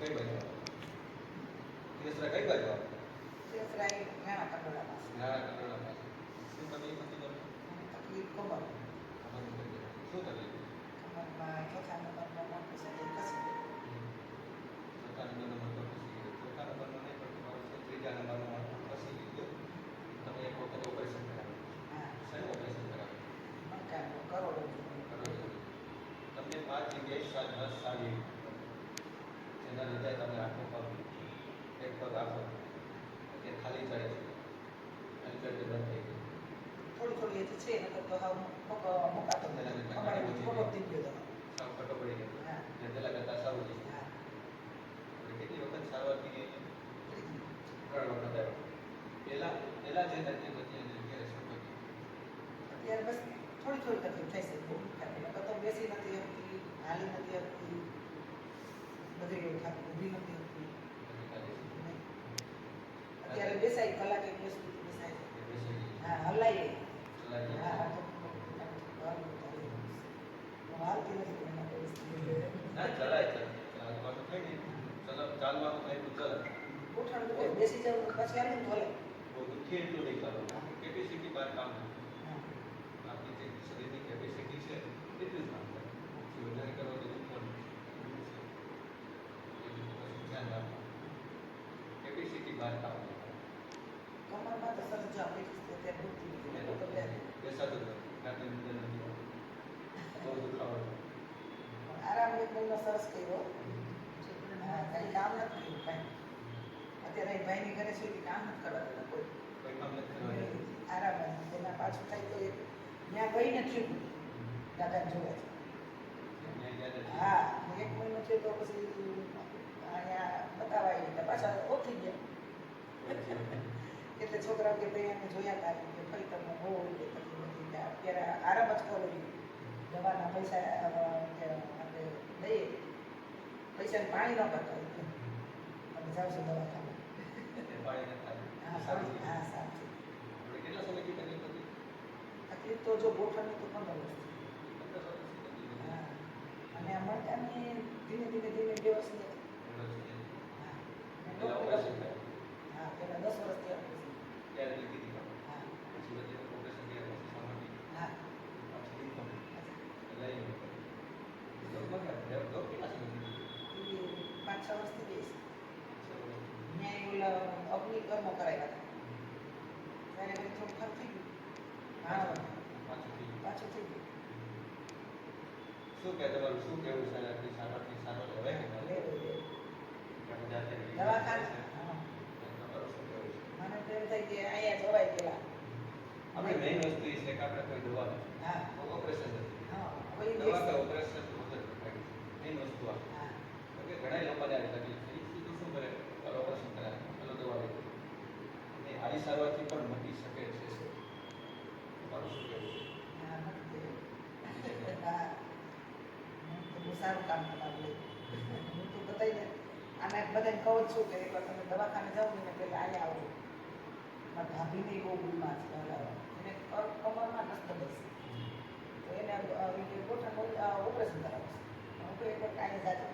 કઈ બાજુ કેસરા કઈ બાજુ આવે કેસરા એ નાના કટોરા પાસે નાના કટોરા પાસે શું તકલીફ હતી તમને તકલીફ ખબર શું તકલીફ કમરમાં ચોથા નંબરનો મોટો સર્જરી કસી ચોથા નંબરનો મોટો ખસી ગયો ચોથા નંબરનો નહીં પણ તમારો ત્રીજા નંબરનો મોટો ખસી ગયો તમે એક વખત ઓપરેશન કરાવ્યું હા શેનું ઓપરેશન કરાવ્યું કરોડો તમને 5 જગ્યાએ નસ સારી જેના લીધે તમે આખો પગ એક પગ આખો કે ખાલી ચડે છે ખાલી ચડે બંધ થઈ ગયું થોડી થોડી હજી છે નકર તો હાવ મુકાતો નથી અમારે થોડો થઈ ગયો સાવ ખોટો પડી ગયો હા જે પેલા કરતા સારું છે હા કેટલી વખત સારવાર કરી 3 વખત આવ્યો પેલા જે તકલીફ હતી એને અત્યારે શું થયું અત્યારે બસ થોડી થોડી તકલીફ થઈ છે બહુ થાય નકર તો બેસી નથી શકતી હાલી નથી શકતી બધી એવું થાય ઊભી નથી શકતી અત્યારે બેસાય કલાક એક બેસાય હા હલાઈએ હા તો હાલતી નથી એના પરિસ્થિતિ ના ચલાય ચાલવાનું કઈ નહીં ચાલવાનું કઈ તો ચલાય ઉઠાણ તો બેસી જવું પછી હાલી ભલે બહુ દુઃખી એટલું નહીં ચાલવાનું કેપેસિટી બહાર કામ નથી આપણી જે શરીરની કેપેસિટી છે એટલું જ કામ કરે વધારે કરો તો દુઃખવાનું ધ્યાન રાખવાનું કેપેસિટી બહાર કામ કરે કમરમાં તો સરસ જો આપણી અત્યારે દુખતી નથી તો બેસાતું નથી રાતે નીંદર નથી બહુ દુખાવો આરામ એક મહિનો સરસ કર્યો હા કંઈ કામ નથી કર્યું કાંઈ અત્યારે એ ભાઈની ઘરે છે કે કામ નથી કરવા દેતા કોઈ કોઈ કામ નથી કરવાનું આરામ એના પાછું થાય તો ત્યાં ગઈ નથી દાદાને જોડે હા એક મહિનો થયો તો પછી અહીંયા બતાવાય એટલે પાછા ઓછી ગયા એટલે છોકરાઓ કે ભાઈ અમે જોયા હતા કે ફરી તમને બહુ તકલીફ હતી કે અત્યારે આરામ જ કરો દવાના પૈસા આપણે લઈએ પૈસાને પાણી ન કરતા તમે જાઓ છો દવાખાને પાણી નથી હા સારું હા સારું છે આપણે કેટલા સમયથી તકલીફ હતી તકલીફ તો જો ગોઠણની તો 15 વર્ષથી 15 વર્ષથી તકલીફ હતી હા અને આ મળતાની ધીમે ધીમે 2 વર્ષની હા પેલા ઓપરેશન થયું હા પેલા 10 વર્ષથી ઓપરેશન ત્યારે લીધી હતી હા પછી વચ્ચે ઓપરેશન થયા પછી સામાન્ય હા પાછી ઇન્કમ લઈ તો કેટલા સમયથી 5-6 વર્ષથી જઈશ ત્યાં ઓલા અગ્નિકર્મો કરાવ્યા હતા ત્યારે થોડું ખર્ચ થઈ ગયું હા પાછું થઈ ગયું શું કે તમારું શું કેવું છે આપણી સારવારની સારવાર લેવાય કે ના લેવાય આપણે જાતે દવાખાને હા તમારું શું કેવું છે મને તો એમ થાય કે અહીંયા જવાય પેલા આપણે મેઇન વસ્તુ એ છે કે આપણે કોઈ દવા નથી હા ઓપરેશન નથી હા કોઈ દવા કે ઓપરેશન મદદ કરે મેઇન વસ્તુ આ હા કે ઘણા લોકોને આવી તકલીફ છે એ તો શું કરે પેલો ઓપરેશન કરાવે પેલો દવા લે અને આવી સારવારથી પણ મટી શકે છે તમારું શું કહેવું છે હા હા તો બહુ સારું કામ તમારું હું તો બધાને આને બધાને કહું જ છું કે એકવાર તમે દવાખાને જાઓ ને પહેલાં અહીંયા આવો મારા ભાભીને બહુ બીમાર છે એને કમરમાં નસ દબાઈ છે તો એને ગોઠણ ઓપરેશન કરાવશે હું તો એકવાર કાંઈ જાતું